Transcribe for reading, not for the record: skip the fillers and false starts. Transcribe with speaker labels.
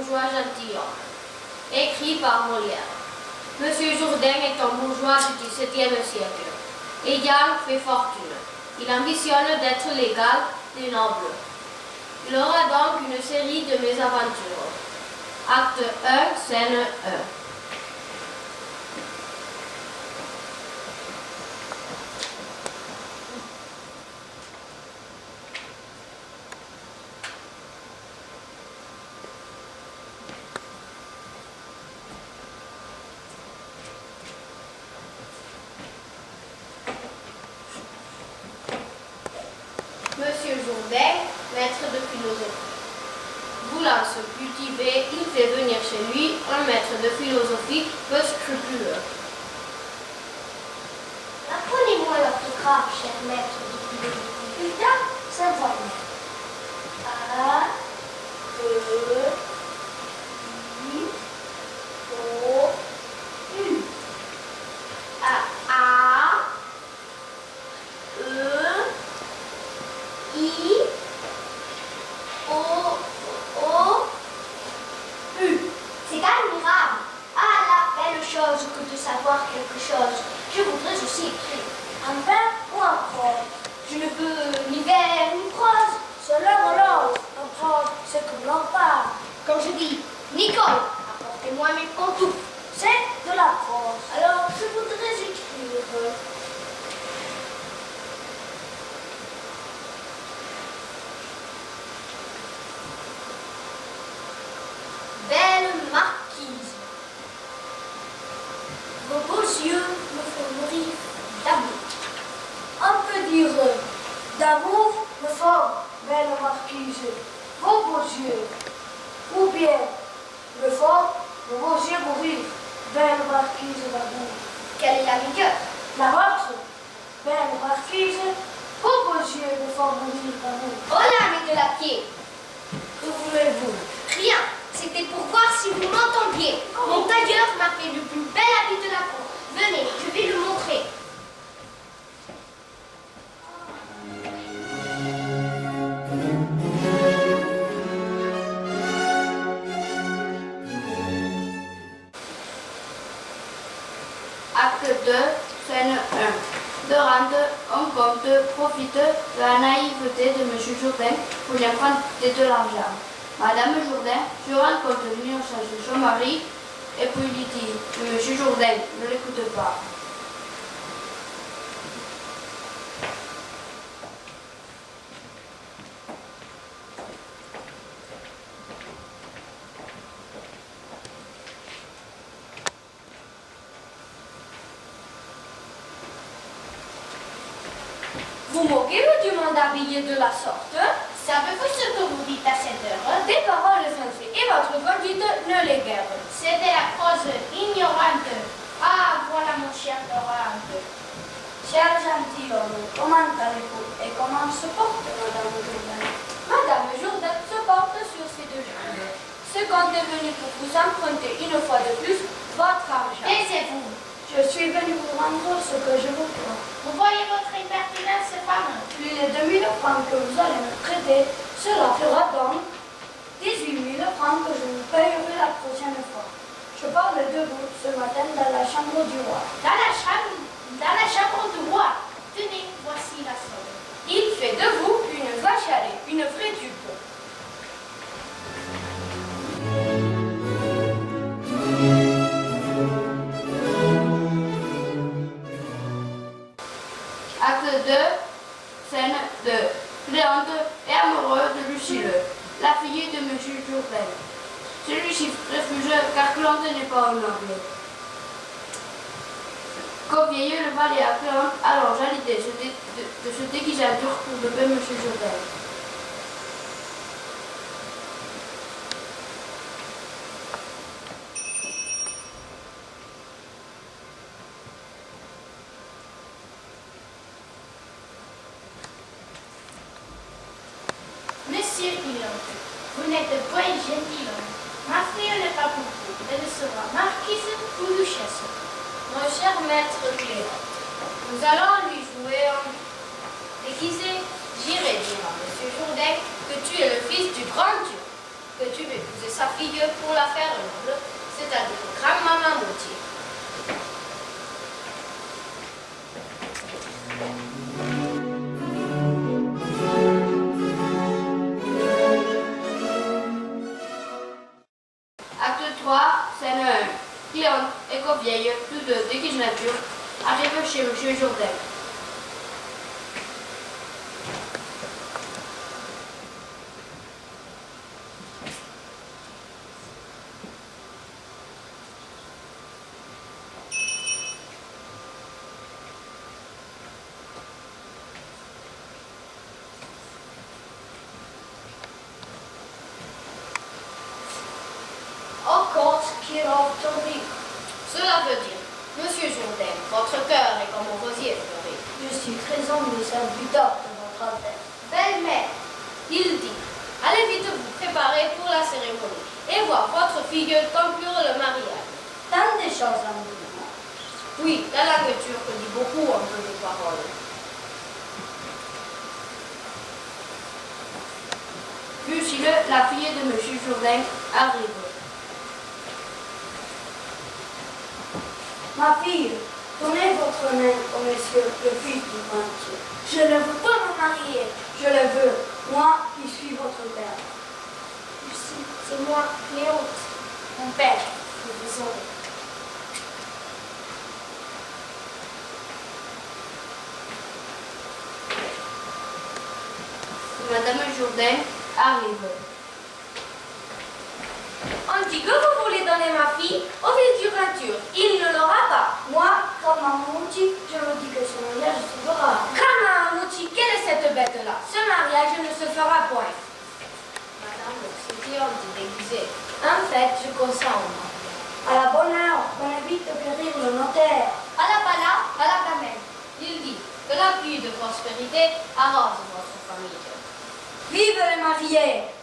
Speaker 1: bourgeois gentilhomme. Écrit par Molière. Monsieur Jourdain est un bourgeois du XVIIe siècle. Égal fait fortune. Il ambitionne d'être l'égal des nobles. Il aura donc une série de mésaventures. Acte 1, scène 1. Monsieur Jourdain, maître de philosophie. Voulant se cultiver, il fait venir chez lui un maître de philosophie peu scrupuleux.
Speaker 2: Apprenez-moi l'orthographe, cher maître de philosophie. Putain, ça va bien. A, E, I, O, U. A, E, I, O, U. C'est admirable. Ah, la belle chose que de savoir quelque chose. Je voudrais aussi écrire un vers ou un prose. Je ne veux ni vers ni prose. C'est l'un ou l'autre. En prose, c'est comme l'on parle. Quand je dis Nicole, apportez-moi mes pantoufles, c'est de la prose. Alors, je voudrais écrire. Belle marquise, vos beaux yeux me font mourir d'amour. On peut dire d'amour me font, belle marquise, vos beaux yeux. Ou bien me font, vos beaux yeux mourir, belle marquise d'amour. Quelle est la meilleure? La vôtre, belle marquise, vos beaux yeux me font mourir d'amour. Oh l'âme de la pied, que voulez-vous? Rien. C'était pour voir si vous m'entendiez. Mon tailleur m'a fait le plus bel habit de la cour. Venez, je vais le montrer.
Speaker 1: Acte 2, scène 1. Dorante, un comte, profite de la naïveté de M. Jourdain pour lui emprunter de l'argent. Madame Jourdain se rend compte de l'innocence de son mari et puis lui dit que M. Jourdain ne l'écoute pas.
Speaker 2: Vous moquez-vous du monde habillé de la sorte?
Speaker 1: Savez-vous ce que vous dites à cette heure?
Speaker 2: Des paroles sensées et votre conduite ne les guère.
Speaker 1: C'est de la prose ignorante. Ah, voilà mon cher Dorante.
Speaker 2: Cher gentilhomme, comment allez-vous et comment se porte Madame Jourdain? Madame Jourdain se porte sur ses deux jambes. Ce comte est venu pour vous emprunter une fois de plus votre argent.
Speaker 1: Taisez-vous.
Speaker 2: Je suis venu vous rendre ce que je vous dois.
Speaker 1: Vous voyez votre impertinence, femme?
Speaker 2: Plus les 2000 francs que vous allez me prêter, cela fera donc 18 000 francs que je vous payerai la prochaine fois. Je parle de vous ce matin dans la chambre du roi.
Speaker 1: Dans la chambre du roi. Tenez, voici la somme.
Speaker 2: Il fait de vous une vache à lait, une vraie dupe.
Speaker 1: Acte 2, scène 2. Cléante est amoureux de Lucille, la fille de M. Jourdain. Celui-ci refuse car Cléante n'est pas honorable. Corvieille le valet à Cléante allonge à l'idée de se déguiser en turc pour lever M. Jourdain.
Speaker 3: Monsieur Cléante, vous n'êtes point gentilhomme. Ma fille n'est pas pour vous. Elle sera marquise ou duchesse.
Speaker 1: Mon cher maître Cléante, nous allons lui jouer un déguisé. J'irai dire à M. Jourdain que tu es le fils du grand Dieu. que tu veux épouser sa fille pour la faire noble, c'est-à-dire grand-maman Moutier. Acte 3, scène 1. Cliente, éco-vieille, tous deux de qui nature, arrive chez M. Jourdain.
Speaker 2: Encore qui est entendu.
Speaker 1: Cela veut dire, Monsieur Jourdain, votre cœur est comme un rosier fleuri.
Speaker 2: Je suis très humble et serviteur de votre affaire.
Speaker 1: Belle-mère, il dit, allez vite vous préparer pour la cérémonie et voir votre fille conclure le mariage.
Speaker 2: Tant de choses à me dire.
Speaker 1: Oui, la langue turque dit beaucoup en peu de paroles. Puis la fille de M. Jourdain arrive.
Speaker 2: Ma fille, donnez votre main au monsieur le fils du rentier. Je ne veux pas me marier. Je le veux, moi qui suis votre père.
Speaker 3: Lucie, c'est moi, Cléante, mon père, je vous aurai.
Speaker 1: Madame Jourdain arrive. On dit que vous voulez donner ma fille au fils du peinture. Il ne l'aura pas.
Speaker 2: Moi, comme un Mouti, je me dis que ce mariage se fera.
Speaker 1: Grandmaman Mouti, quelle est cette bête-là? Ce mariage ne se fera point. Madame, c'est Cléante déguisée. En fait, je consens au mariage.
Speaker 2: À la bonne heure, on évite de périr le notaire.
Speaker 1: À la bala, à la gamelle. Il dit que la pluie de prospérité arrose votre famille.
Speaker 2: Vive les mariés!